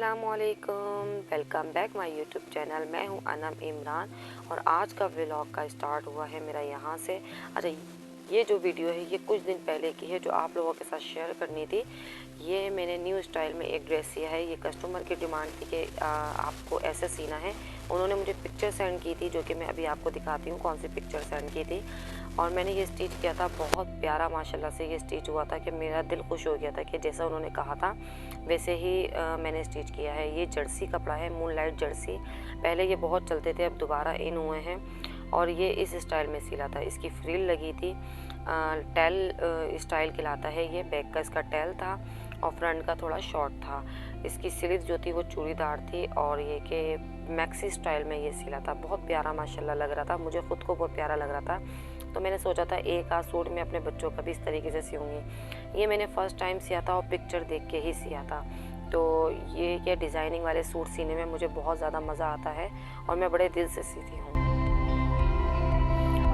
अस्सलामुअलैकुम, welcome back my YouTube channel. मैं हूं अनम इमरान और आज का व्लॉग का स्टार्ट हुआ है मेरा यहाँ से। अच्छा, ये जो वीडियो है ये कुछ दिन पहले की है जो आप लोगों के साथ शेयर करनी थी। ये मैंने न्यू स्टाइल में एक ड्रेस सिया है। ये कस्टमर की डिमांड थी कि आपको ऐसे सीना है। उन्होंने मुझे पिक्चर सेंड की थी जो कि मैं अभी आपको दिखाती हूँ कौन सी पिक्चर सेंड की थी। और मैंने ये स्टिच किया था, बहुत प्यारा माशाल्लाह से ये स्टिच हुआ था कि मेरा दिल खुश हो गया था कि जैसा उन्होंने कहा था वैसे ही मैंने स्टिच किया है। ये जर्सी कपड़ा है, मून लाइट जर्सी। पहले ये बहुत चलते थे, अब दोबारा इन हुए हैं और ये इस स्टाइल में सिला था। इसकी फ्रिल लगी थी, टेल स्टाइल कहलाता है ये। बैक का इसका टेल था और फ्रंट का थोड़ा शॉर्ट था। इसकी स्लीव जो थी वो चूड़ीदार थी और ये कि मैक्सी स्टाइल में ये सिला था। बहुत प्यारा माशाल्लाह लग रहा था, मुझे ख़ुद को बहुत प्यारा लग रहा था। तो मैंने सोचा था एक आध सूट मैं अपने बच्चों का भी इस तरीके से सियूँगी। ये मैंने फ़र्स्ट टाइम सिया था और पिक्चर देख के ही सिया था। तो ये क्या डिज़ाइनिंग वाले सूट सीने में मुझे बहुत ज़्यादा मज़ा आता है और मैं बड़े दिल से सीती हूँ।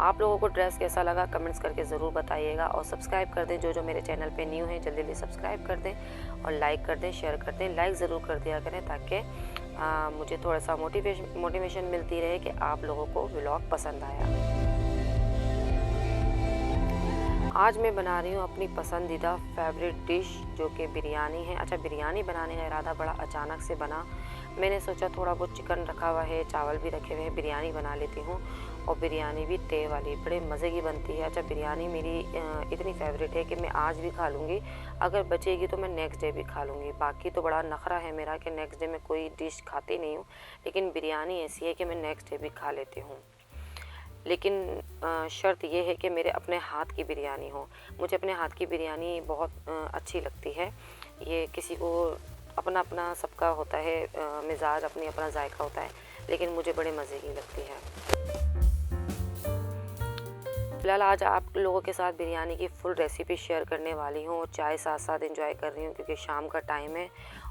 आप लोगों को ड्रेस कैसा लगा कमेंट्स करके ज़रूर बताइएगा और सब्सक्राइब कर दें। जो मेरे चैनल पे न्यू हैं जल्दी जल्दी सब्सक्राइब कर दें और लाइक कर दें, शेयर कर दें। लाइक ज़रूर कर दिया करें ताकि मुझे थोड़ा सा मोटिवेशन मिलती रहे कि आप लोगों को व्लॉग पसंद आया। आज मैं बना रही हूँ अपनी पसंदीदा फेवरेट डिश जो कि बिरयानी है। अच्छा, बिरयानी बनाने का इरादा बड़ा अचानक से बना। मैंने सोचा थोड़ा बहुत चिकन रखा हुआ है, चावल भी रखे हुए हैं, बिरयानी बना लेती हूँ। और बिरयानी भी तय वाली बड़े मज़े की बनती है। अच्छा, बिरयानी मेरी इतनी फेवरेट है कि मैं आज भी खा लूँगी, अगर बचेगी तो मैं नेक्स्ट डे भी खा लूँगी। बाकी तो बड़ा नखरा है मेरा कि नेक्स्ट डे मैं कोई डिश खाती नहीं हूँ, लेकिन बिरयानी ऐसी है कि मैं नेक्स्ट डे भी खा लेती हूँ। लेकिन शर्त ये है कि मेरे अपने हाथ की बिरयानी हो। मुझे अपने हाथ की बिरयानी बहुत अच्छी लगती है। ये किसी को अपना अपना सबका होता है मिजाज, अपना जायका होता है, लेकिन मुझे बड़े मज़े की लगती है। फ़िलहाल आज आप लोगों के साथ बिरयानी की फुल रेसिपी शेयर करने वाली हूँ और चाय साथ साथ एंजॉय कर रही हूँ क्योंकि शाम का टाइम है।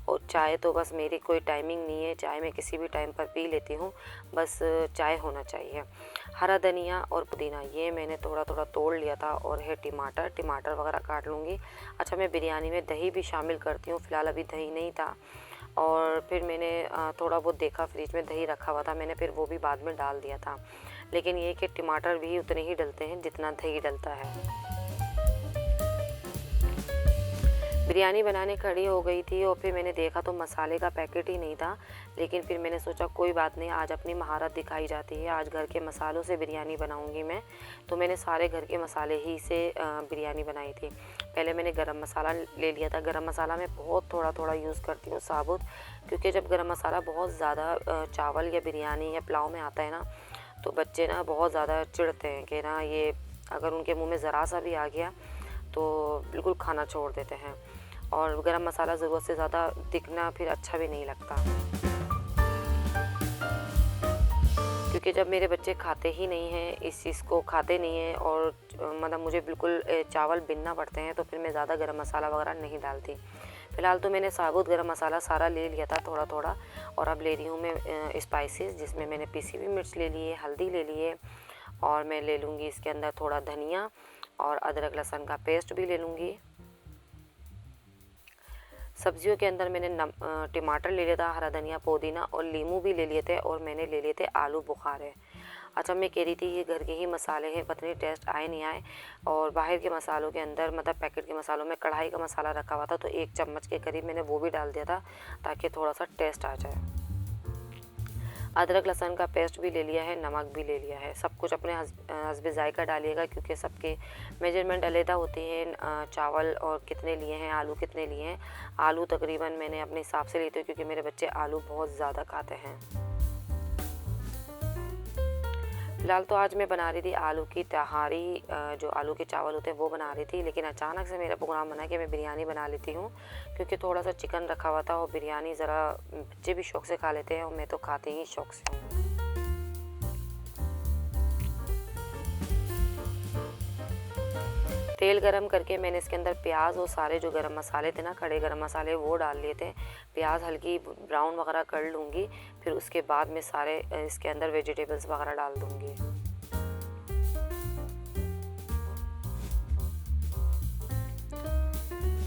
और चाय तो बस मेरी कोई टाइमिंग नहीं है, चाय मैं किसी भी टाइम पर पी लेती हूँ, बस चाय होना चाहिए। हरा धनिया और पुदीना ये मैंने थोड़ा थोड़ा तोड़ लिया था और है टमाटर वगैरह काट लूँगी। अच्छा, मैं बिरयानी में दही भी शामिल करती हूँ। फ़िलहाल अभी दही नहीं था और फिर मैंने थोड़ा बहुत देखा फ्रिज में दही रखा हुआ था, मैंने फिर वो भी बाद में डाल दिया था। लेकिन ये कि टमाटर भी उतने ही डलते हैं जितना दही डलता है। बिरयानी बनाने खड़ी हो गई थी और फिर मैंने देखा तो मसाले का पैकेट ही नहीं था। लेकिन फिर मैंने सोचा कोई बात नहीं, आज अपनी महारत दिखाई जाती है, आज घर के मसालों से बिरयानी बनाऊंगी मैं। तो मैंने सारे घर के मसाले ही से बिरयानी बनाई थी। पहले मैंने गरम मसाला ले लिया था। गरम मसाला मैं बहुत थोड़ा थोड़ा यूज़ करती हूँ साबुत, क्योंकि जब गरम मसाला बहुत ज़्यादा चावल या बिरयानी या पुलाव में आता है ना, तो बच्चे ना बहुत ज़्यादा चिढ़ते हैं कि ना ये अगर उनके मुंह में ज़रा सा भी आ गया तो बिल्कुल खाना छोड़ देते हैं। और गरम मसाला ज़रूरत से ज़्यादा दिखना फिर अच्छा भी नहीं लगता, क्योंकि जब मेरे बच्चे खाते ही नहीं हैं, इस चीज़ को खाते नहीं हैं और मतलब मुझे बिल्कुल चावल बिनना पड़ते हैं, तो फिर मैं ज़्यादा गरम मसाला वगैरह नहीं डालती। फ़िलहाल तो मैंने साबुत गरम मसाला सारा ले लिया था थोड़ा थोड़ा। और अब ले रही हूँ मैं स्पाइसेस, जिसमें मैंने पिसी हुई मिर्च ले ली है, हल्दी ले ली है और मैं ले लूँगी इसके अंदर थोड़ा धनिया और अदरक लहसुन का पेस्ट भी ले लूँगी। सब्जियों के अंदर मैंने टमाटर ले लिया था, हरा धनिया, पुदीना और नींबू भी ले लिए थे और मैंने ले लिए थे आलू बुखारे। अच्छा, मैं कह रही थी ये घर के ही मसाले हैं, पता नहीं टेस्ट आए नहीं आए। और बाहर के मसालों के अंदर मतलब पैकेट के मसालों में कढ़ाई का मसाला रखा हुआ था, तो 1 चम्मच के करीब मैंने वो भी डाल दिया था ताकि थोड़ा सा टेस्ट आ जाए। अदरक लहसुन का पेस्ट भी ले लिया है, नमक भी ले लिया है। सब कुछ अपने हस्बे जायका डालिएगा क्योंकि सबके मेजरमेंट अलहदा होते हैं। चावल और कितने लिए हैं, आलू कितने लिए हैं। आलू तकरीबन मैंने अपने हिसाब से लेती हूँ क्योंकि मेरे बच्चे आलू बहुत ज़्यादा खाते हैं। फ़िलहाल तो आज मैं बना रही थी आलू की तहारी, जो आलू के चावल होते हैं वो बना रही थी। लेकिन अचानक से मेरा प्रोग्राम बना कि मैं बिरयानी बना लेती हूँ, क्योंकि थोड़ा सा चिकन रखा हुआ था और बिरयानी ज़रा बच्चे भी शौक़ से खा लेते हैं और मैं तो खाती ही शौक़ से हूँ। तेल गरम करके मैंने इसके अंदर प्याज और सारे जो गरम मसाले थे ना, खड़े गरम मसाले, वो डाल लिए थे। प्याज हल्की ब्राउन वगैरह कर लूँगी, फिर उसके बाद मैं सारे इसके अंदर वेजिटेबल्स वगैरह डाल दूँगी।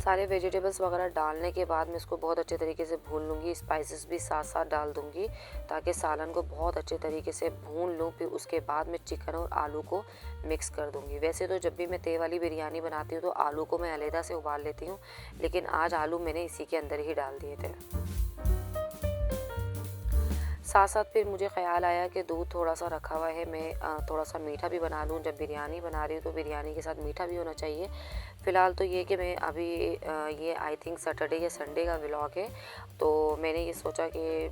सारे वेजिटेबल्स वगैरह डालने के बाद मैं इसको बहुत अच्छे तरीके से भून लूँगी। स्पाइसेस भी साथ साथ डाल दूँगी ताकि सालन को बहुत अच्छे तरीके से भून लूँ। फिर उसके बाद मैं चिकन और आलू को मिक्स कर दूँगी। वैसे तो जब भी मैं तवे वाली बिरयानी बनाती हूँ तो आलू को मैं अलहदा से उबाल लेती हूँ, लेकिन आज आलू मैंने इसी के अंदर ही डाल दिए थे। साथ साथ फिर मुझे ख़्याल आया कि दूध थोड़ा सा रखा हुआ है, मैं थोड़ा सा मीठा भी बना लूँ। जब बिरयानी बना रही हूँ तो बिरयानी के साथ मीठा भी होना चाहिए। फ़िलहाल तो ये कि मैं अभी ये आई थिंक सैटरडे या संडे का व्लॉग है, तो मैंने ये सोचा कि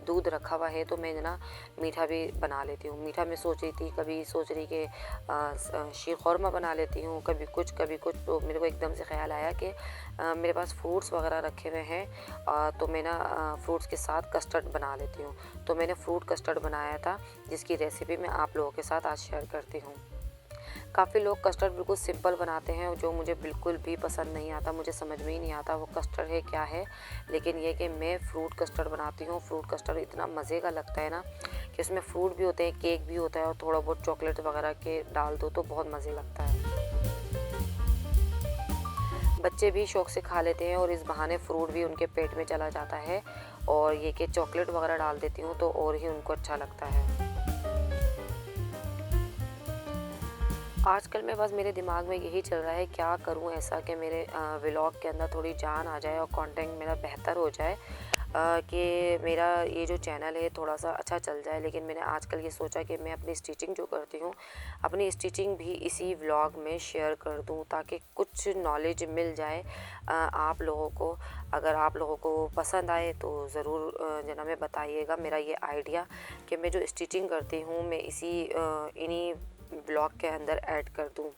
दूध रखा हुआ है तो मैं ना मीठा भी बना लेती हूँ। मीठा मैं सोच रही थी, कभी सोच रही कि शीर ख़ुरमा बना लेती हूँ, कभी कुछ कभी कुछ। तो मेरे को एकदम से ख़्याल आया कि मेरे पास फ्रूट्स वगैरह रखे हुए हैं, तो मैं ना फ्रूट्स के साथ कस्टर्ड बना लेती हूँ। तो मैंने फ्रूट कस्टर्ड बनाया था, जिसकी रेसिपी मैं आप लोगों के साथ आज शेयर करती हूँ। काफ़ी लोग कस्टर्ड बिल्कुल सिंपल बनाते हैं, जो मुझे बिल्कुल भी पसंद नहीं आता। मुझे समझ में ही नहीं आता वो कस्टर्ड है क्या है, लेकिन ये कि मैं फ्रूट कस्टर्ड बनाती हूँ। फ्रूट कस्टर्ड इतना मज़े का लगता है ना कि उसमें फ्रूट भी होते हैं, केक भी होता है और थोड़ा बहुत चॉकलेट वगैरह के डाल दो तो बहुत मज़े लगता है। बच्चे भी शौक से खा लेते हैं और इस बहाने फ्रूट भी उनके पेट में चला जाता है, और ये कि चॉकलेट वगैरह डाल देती हूँ तो और ही उनको अच्छा लगता है। आजकल मैं बस मेरे दिमाग में यही चल रहा है क्या करूं ऐसा कि मेरे व्लॉग के अंदर थोड़ी जान आ जाए और कंटेंट मेरा बेहतर हो जाए, कि मेरा ये जो चैनल है थोड़ा सा अच्छा चल जाए। लेकिन मैंने आजकल ये सोचा कि मैं अपनी स्टिचिंग जो करती हूँ, अपनी स्टिचिंग भी इसी व्लॉग में शेयर कर दूँ ताकि कुछ नॉलेज मिल जाए आप लोगों को। अगर आप लोगों को पसंद आए तो ज़रूर जना में बताइएगा। मेरा ये आइडिया कि मैं जो स्टिचिंग करती हूँ मैं इन्हीं ब्लॉग के अंदर ऐड कर दूँ।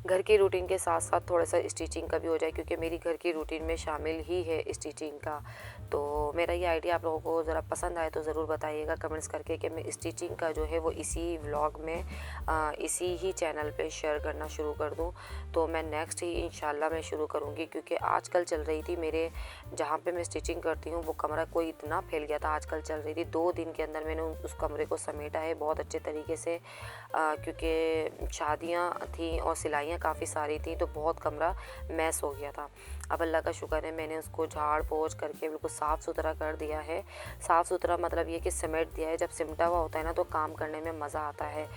घर की रूटीन के साथ साथ थोड़ा सा स्टिचिंग का भी हो जाए, क्योंकि मेरी घर की रूटीन में शामिल ही है स्टिचिंग का। तो मेरा ये आइडिया आप लोगों को ज़रा पसंद आए तो ज़रूर बताइएगा कमेंट्स करके कि मैं स्टिचिंग का जो है वो इसी व्लॉग में इसी ही चैनल पे शेयर करना शुरू कर दूं। तो मैं नेक्स्ट ही इंशाल्लाह मैं शुरू करूंगी, क्योंकि आजकल चल रही थी मेरे जहाँ पे मैं स्टिचिंग करती हूँ वो कमरा कोई इतना फैल गया था। आजकल चल रही थी 2 दिन के अंदर मैंने उस कमरे को समेटा है बहुत अच्छे तरीके से, क्योंकि शादियाँ थी और सिलाइयाँ काफ़ी सारी थी तो बहुत कमरा मैस हो गया था। अब अल्लाह का शुक्र है मैंने उसको झाड़ पोंछ करके बिल्कुल साफ़ सुथरा कर दिया है। साफ़ सुथरा मतलब ये कि समेट दिया है। जब सिमटा हुआ होता है ना तो काम करने में मज़ा आता है।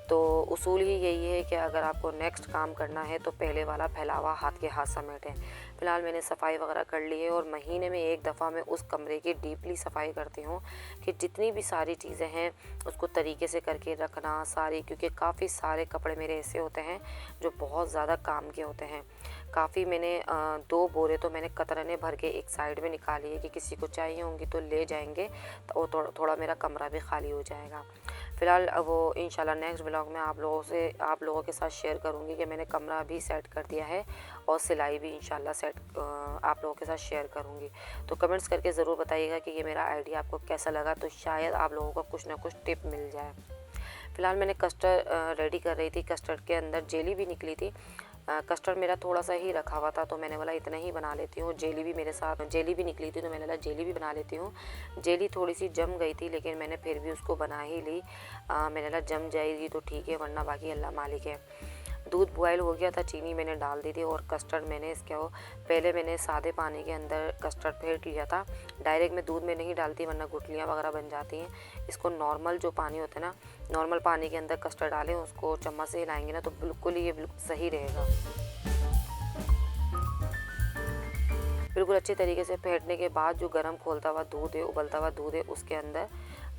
तो उसूल ही यही है कि अगर आपको नेक्स्ट काम करना है तो पहले वाला फैलावा हाथ के हाथ समेटें। फ़िलहाल मैंने सफाई वगैरह कर ली है और महीने में एक दफ़ा मैं उस कमरे की डीपली सफाई करती हूँ कि जितनी भी सारी चीज़ें हैं उसको तरीके से करके रखना सारी, क्योंकि काफ़ी सारे कपड़े मेरे ऐसे होते हैं जो बहुत ज़्यादा काम के होते हैं। काफ़ी मैंने 2 बोरे तो मैंने कतरने भर के एक साइड में निकाली है कि किसी को चाहिए होंगी तो ले जाएंगे, तो थोड़ा मेरा कमरा भी खाली हो जाएगा। फ़िलहाल वो इंशाल्लाह नेक्स्ट व्लॉग में आप लोगों के साथ शेयर करूँगी कि मैंने कमरा भी सेट कर दिया है और सिलाई भी इंशाल्लाह आप लोगों के साथ शेयर करूँगी। तो कमेंट्स करके ज़रूर बताइएगा कि ये मेरा आइडिया आपको कैसा लगा, तो शायद आप लोगों को कुछ ना कुछ टिप मिल जाए। फ़िलहाल मैंने कस्टर्ड रेडी कर रही थी। कस्टर्ड के अंदर जेली भी निकली थी। कस्टर्ड मेरा थोड़ा सा ही रखा हुआ था तो मैंने बोला इतना ही बना लेती हूँ। जेली भी मेरे साथ जेली भी निकली थी तो मैंने बोला जेली भी बना लेती हूँ। जेली थोड़ी सी जम गई थी लेकिन मैंने फिर भी उसको बना ही ली। मैंने बोला जम जाएगी तो ठीक है, वरना बाकी अल्लाह मालिक है। दूध बॉयल हो गया था, चीनी मैंने डाल दी थी और कस्टर्ड मैंने पहले मैंने सादे पानी के अंदर कस्टर्ड फेंट लिया था। डायरेक्ट मैं दूध में नहीं डालती वरना गुठलियाँ वगैरह बन जाती हैं। इसको नॉर्मल जो पानी होता है ना, नॉर्मल पानी के अंदर कस्टर्ड डालें, उसको चम्मच से हिलाएंगे ना तो बिल्कुल ये बिल्कुल सही रहेगा। बिल्कुल अच्छे तरीके से फेंटने के बाद जो गर्म खोलता हुआ दूध है, उबलता हुआ दूध है, उसके अंदर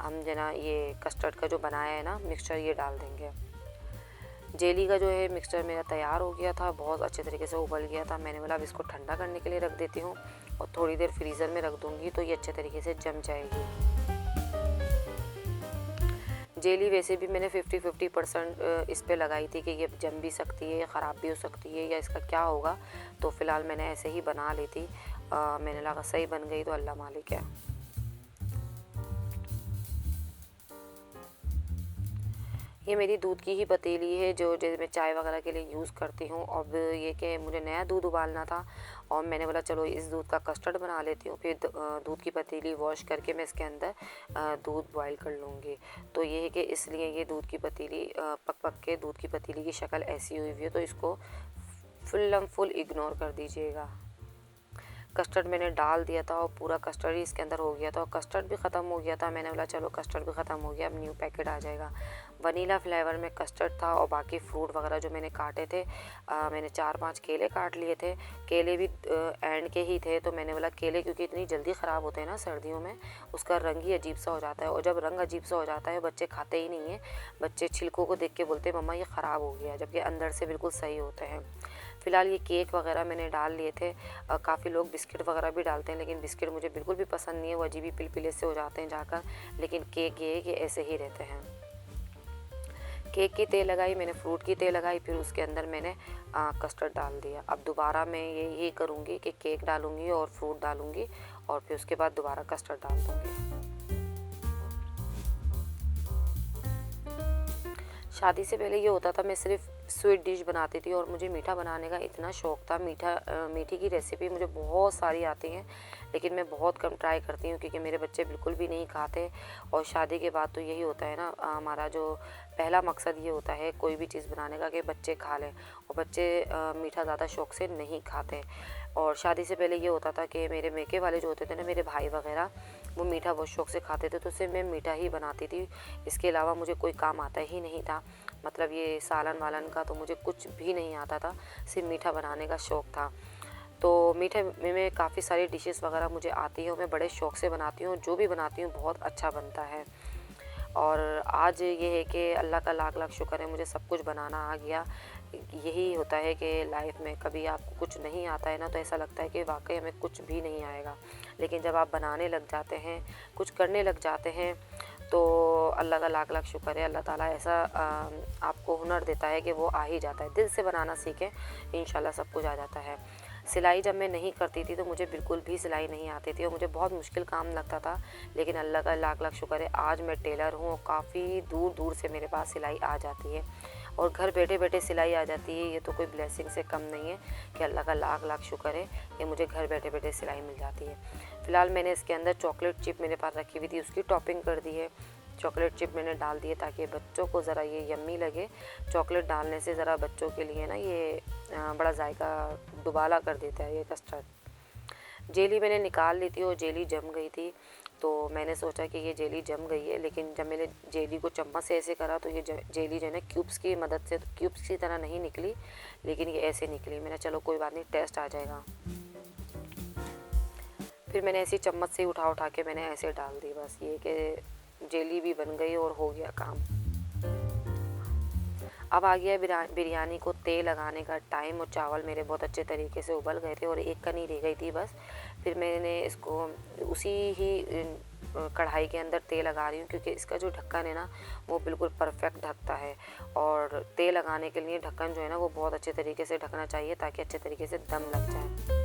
हम जना ये कस्टर्ड का जो बनाया है ना मिक्सचर ये डाल देंगे। जेली का जो है मिक्सचर मेरा तैयार हो गया था, बहुत अच्छे तरीके से उबल गया था। मैंने बोला अब इसको ठंडा करने के लिए रख देती हूँ और थोड़ी देर फ्रीज़र में रख दूँगी तो ये अच्छे तरीके से जम जाएगी। जेली वैसे भी मैंने 50-50% इस पे लगाई थी कि ये जम भी सकती है या ख़राब भी हो सकती है या इसका क्या होगा, तो फ़िलहाल मैंने ऐसे ही बना ली थी। मैंने लगा सही बन गई तो अल्लाह मालिक है। ये मेरी दूध की ही पतीली है जो जैसे मैं चाय वगैरह के लिए यूज़ करती हूँ। अब ये कि मुझे नया दूध उबालना था और मैंने बोला चलो इस दूध का कस्टर्ड बना लेती हूँ। फिर दूध की पतीली वॉश करके मैं इसके अंदर दूध बॉईल कर लूँगी। तो ये है कि इसलिए ये दूध की पतीली पक के दूध की पतीली की शक्ल ऐसी हुई है, तो इसको फुल इग्नोर कर दीजिएगा। कस्टर्ड मैंने डाल दिया था और पूरा कस्टर्ड ही इसके अंदर हो गया था और कस्टर्ड भी ख़त्म हो गया था। मैंने बोला चलो कस्टर्ड भी ख़त्म हो गया, अब न्यू पैकेट आ जाएगा। वनीला फ्लेवर में कस्टर्ड था और बाकी फ्रूट वगैरह जो मैंने काटे थे, मैंने 4-5 केले काट लिए थे। केले भी एंड के ही थे, तो मैंने बोला केले क्योंकि इतनी जल्दी ख़राब होते हैं ना सर्दियों में, उसका रंग ही अजीब सा हो जाता है और जब रंग अजीब सा हो जाता है बच्चे खाते ही नहीं हैं। बच्चे छिलकों को देख के बोलते हैं मम्मा ये ख़राब हो गया, जबकि अंदर से बिल्कुल सही होते हैं। फ़िलहाल ये केक वगैरह मैंने डाल लिए थे। काफ़ी लोग बिस्किट वगैरह भी डालते हैं, लेकिन बिस्किट मुझे बिल्कुल भी पसंद नहीं है, वो अजीब ही पिलपिले से हो जाते हैं जाकर। लेकिन केक ये है कि ऐसे ही रहते हैं। केक की तेल लगाई मैंने, फ्रूट की तेल लगाई, फिर उसके अंदर मैंने कस्टर्ड डाल दिया। अब दोबारा मैं यही करूँगी कि केक डालूँगी और फ्रूट डालूँगी और फिर उसके बाद दोबारा कस्टर्ड डाल दूँगी। शादी से पहले ये होता था मैं सिर्फ स्वीट डिश बनाती थी और मुझे मीठा बनाने का इतना शौक़ था। मीठी की रेसिपी मुझे बहुत सारी आती हैं, लेकिन मैं बहुत कम ट्राई करती हूँ क्योंकि मेरे बच्चे बिल्कुल भी नहीं खाते। और शादी के बाद तो यही होता है ना, हमारा जो पहला मकसद ये होता है कोई भी चीज़ बनाने का कि बच्चे खा लें, और बच्चे मीठा ज़्यादा शौक़ से नहीं खाते। और शादी से पहले ये होता था कि मेरे मेके वाले जो होते थे ना, मेरे भाई वगैरह, वो मीठा बहुत शौक़ से खाते थे, तो सिर्फ मैं मीठा ही बनाती थी। इसके अलावा मुझे कोई काम आता ही नहीं था, मतलब ये सालन वालन का तो मुझे कुछ भी नहीं आता था, सिर्फ मीठा बनाने का शौक़ था। तो मीठे में काफ़ी सारी डिशेस वगैरह मुझे आती हैं और मैं बड़े शौक़ से बनाती हूँ, जो भी बनाती हूँ बहुत अच्छा बनता है। और आज ये है कि अल्लाह का लाख लाख शुक्र है, मुझे सब कुछ बनाना आ गया। यही होता है कि लाइफ में कभी आपको कुछ नहीं आता है ना, तो ऐसा लगता है कि वाकई हमें कुछ भी नहीं आएगा, लेकिन जब आप बनाने लग जाते हैं, कुछ करने लग जाते हैं, तो अल्लाह का लाख लाख शुक्र है, अल्लाह ताला ऐसा आपको हुनर देता है कि वो आ ही जाता है। दिल से बनाना सीखें, इंशाल्लाह सब कुछ आ जाता है। सिलाई जब मैं नहीं करती थी तो मुझे बिल्कुल भी सिलाई नहीं आती थी और मुझे बहुत मुश्किल काम लगता था, लेकिन अल्लाह का लाख लाख शुक्र है आज मैं टेलर हूँ और काफ़ी दूर दूर से मेरे पास सिलाई आ जाती है और घर बैठे बैठे सिलाई आ जाती है। ये तो कोई ब्लेसिंग से कम नहीं है कि अल्लाह का लाख लाख शुक्र है कि मुझे घर बैठे बैठे सिलाई मिल जाती है। फ़िलहाल मैंने इसके अंदर चॉकलेट चिप मेरे पास रखी हुई थी, उसकी टॉपिंग कर दी है। चॉकलेट चिप मैंने डाल दिए ताकि बच्चों को ज़रा ये यम्मी लगे। चॉकलेट डालने से ज़रा बच्चों के लिए ना ये बड़ा जायका दुबाला कर देता है ये कस्टर्ड। जेली मैंने निकाल ली थी और जेली जम गई थी, तो मैंने सोचा कि ये जेली जम गई है, लेकिन जब मैंने जेली को चम्मच से ऐसे करा तो ये जेली जो है ना क्यूब्स की मदद से, क्यूब्स की तरह नहीं निकली, लेकिन ये ऐसे निकली। मैंने चलो कोई बात नहीं, टेस्ट आ जाएगा। फिर मैंने ऐसी चम्मच से उठा उठा के मैंने ऐसे डाल दी, बस ये कि जेली भी बन गई और हो गया काम। अब आ गया बिरयानी को तेल लगाने का टाइम और चावल मेरे बहुत अच्छे तरीके से उबल गए थे और एक कनी रह गई थी बस। फिर मैंने इसको उसी ही कढ़ाई के अंदर तेल लगा रही हूँ क्योंकि इसका जो ढक्कन है ना वो बिल्कुल परफेक्ट ढकता है और तेल लगाने के लिए ढक्कन जो है ना वो बहुत अच्छे तरीके से ढकना चाहिए ताकि अच्छे तरीके से दम लग जाए।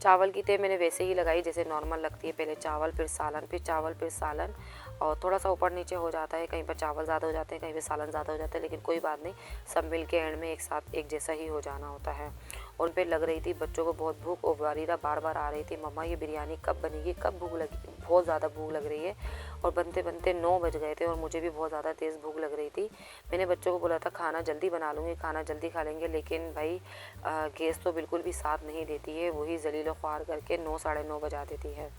चावल की तेल मैंने वैसे ही लगाई जैसे नॉर्मल लगती है, पहले चावल फिर सालन, फिर चावल फिर सालन, और थोड़ा सा ऊपर नीचे हो जाता है, कहीं पर चावल ज़्यादा हो जाते हैं, कहीं पर सालन ज़्यादा हो जाता है, लेकिन कोई बात नहीं, सब मिल के एंड में एक साथ एक जैसा ही हो जाना होता है। उन पर लग रही थी बच्चों को बहुत भूख और वारीरा बार बार आ रही थी, मम्मा ये बिरयानी कब बनेगी, कब भूख लगी, बहुत ज़्यादा भूख लग रही है। और बनते बनते 9 बज गए थे और मुझे भी बहुत ज़्यादा तेज़ भूख लग रही थी। मैंने बच्चों को बोला था खाना जल्दी बना लूँगी, खाना जल्दी खा लेंगे, लेकिन भाई गैस तो बिल्कुल भी साथ नहीं देती है, वही जलीलो ख्वार करके 9 साढ़े 9 बजा देती है।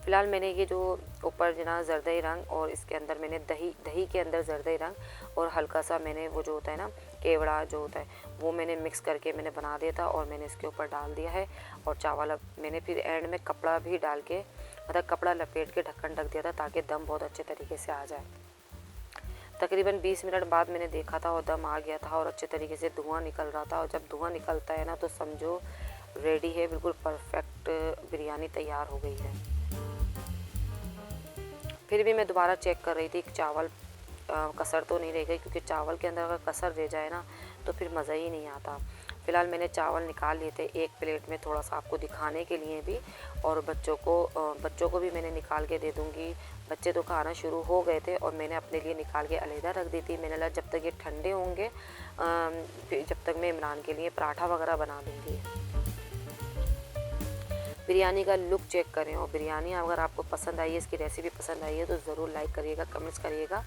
फ़िलहाल मैंने ये जो ऊपर जना जर्दई रंग और इसके अंदर मैंने दही के अंदर जर्दई रंग और हल्का सा मैंने वो जो होता है ना केवड़ा जो होता है वो मैंने मिक्स करके मैंने बना दिया था और मैंने इसके ऊपर डाल दिया है। और चावल अब मैंने फिर एंड में कपड़ा भी डाल के, मतलब कपड़ा लपेट के ढक्कन ढक दिया था ताकि दम बहुत अच्छे तरीके से आ जाए। तकरीबन 20 मिनट बाद मैंने देखा था और दम आ गया था और अच्छे तरीके से धुआं निकल रहा था, और जब धुआं निकलता है ना तो समझो रेडी है, बिल्कुल परफेक्ट बिरयानी तैयार हो गई है। फिर भी मैं दोबारा चेक कर रही थी कि चावल कसर तो नहीं रह गई, क्योंकि चावल के अंदर अगर कसर रह जाए ना तो फिर मज़ा ही नहीं आता। फ़िलहाल मैंने चावल निकाल लिए थे एक प्लेट में, थोड़ा सा आपको दिखाने के लिए भी, और बच्चों को भी मैंने निकाल के दे दूँगी। बच्चे तो खाना शुरू हो गए थे और मैंने अपने लिए निकाल के अलहदा रख दी थी। मैंने लगा जब तक ये ठंडे होंगे फिर जब तक मैं इमरान के लिए पराठा वगैरह बना दूँगी। बिरयानी का लुक चेक करें और बिरयानी अगर आपको पसंद आई है, इसकी रेसिपी पसंद आई है तो ज़रूर लाइक करिएगा, कमेंट्स करिएगा।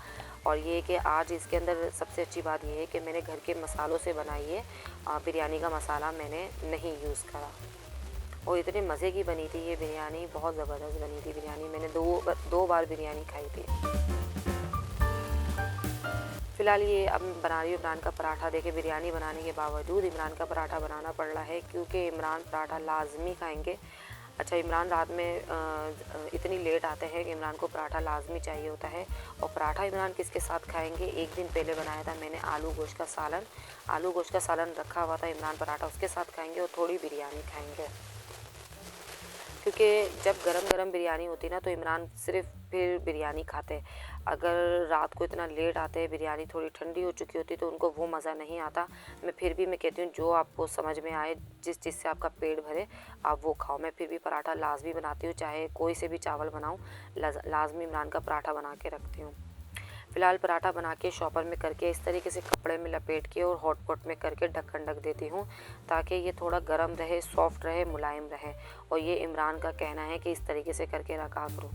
और ये कि आज इसके अंदर सबसे अच्छी बात ये है कि मैंने घर के मसालों से बनाई है, बिरयानी का मसाला मैंने नहीं यूज़ करा और इतने मज़े की बनी थी ये बिरयानी, बहुत ज़बरदस्त बनी थी बिरयानी। मैंने दो बार बिरयानी खाई थी। फ़िलहाल ये अब बना रही हूँ इमरान का पराठा। देखिए बिरयानी बनाने के बावजूद इमरान का पराठा बनाना पड़ रहा है क्योंकि इमरान पराठा लाजमी खाएंगे। अच्छा, इमरान रात में इतनी लेट आते हैं कि इमरान को पराठा लाजमी चाहिए होता है। और पराठा इमरान किसके साथ खाएंगे, एक दिन पहले बनाया था मैंने आलू गोश्त का सालन। आलू गोश्त का सालन रखा हुआ था, इमरान पराठा उसके साथ खाएंगे और थोड़ी बिरयानी खाएंगे। क्योंकि जब गरम गरम बिरयानी होती ना तो इमरान सिर्फ फिर बिरयानी खाते। अगर रात को इतना लेट आते हैं, बिरयानी थोड़ी ठंडी हो चुकी होती तो उनको वो मज़ा नहीं आता। फिर भी मैं कहती हूँ जो आपको समझ में आए, जिस चीज़ से आपका पेट भरे आप वो खाओ। मैं फिर भी पराठा लाजमी बनाती हूँ, चाहे कोई से भी चावल बनाऊँ, लाजमी इमरान का पराठा बना के रखती हूँ। फ़िलहाल पराठा बना के शॉपर में करके इस तरीके से कपड़े में लपेट के और हॉट पॉट में करके ढक्कन ढक देती हूँ ताकि ये थोड़ा गर्म रहे, सॉफ्ट रहे, मुलायम रहे। और ये इमरान का कहना है कि इस तरीके से करके रखा करो।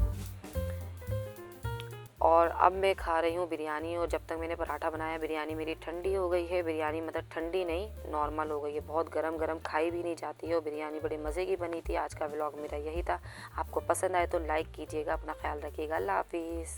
और अब मैं खा रही हूँ बिरयानी, और जब तक मैंने पराठा बनाया बिरयानी मेरी ठंडी हो गई है। बिरयानी मतलब ठंडी नहीं, नॉर्मल हो गई है, बहुत गरम गरम खाई भी नहीं जाती है और बिरयानी बड़े मज़े की बनी थी। आज का व्लॉग मेरा यही था। आपको पसंद आए तो लाइक कीजिएगा, अपना ख्याल रखिएगा। अल्लाह हाफिज़।